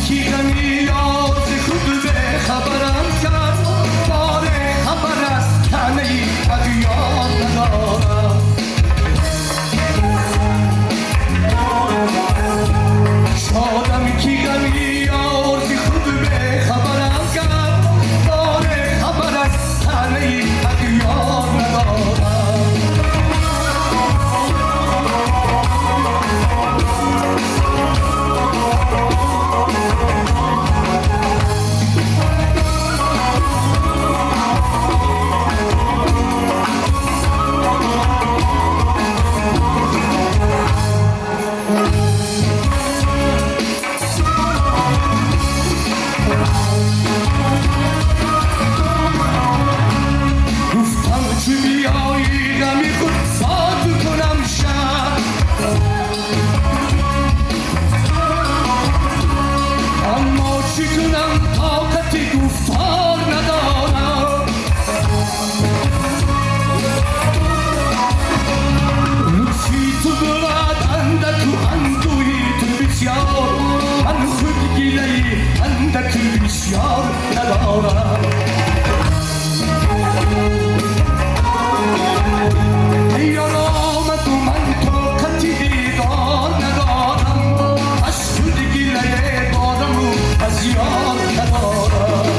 کی غمی آز خود به خبرم کرد بار خبر از تنه فریاد ندارم شادم کی غمی آز خود به خبرم کرد بار خبر از تنه فریاد ندارم بسیار ندارم ایران آمد و من طاقتی دیدار ندارم از خود گیله دارم و از یار ندارم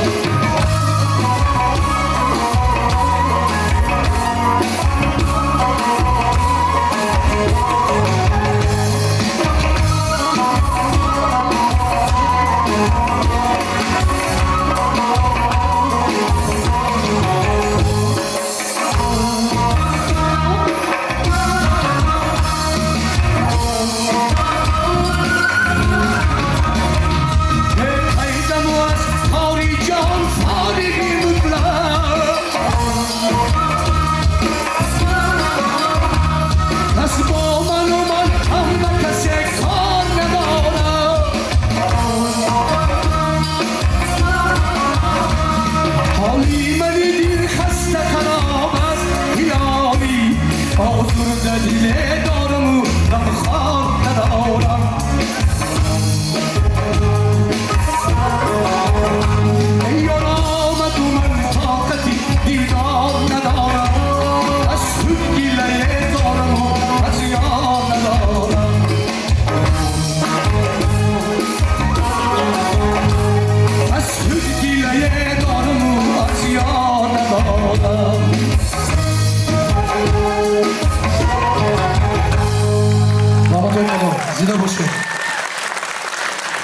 دلیل دارم و غمخوار ندارم یار آمد و من طاقتی دیدار ندارم از خود گیله دارم و از یار ندارم از خود گیله دارم و از یار ندارم زنده باشه.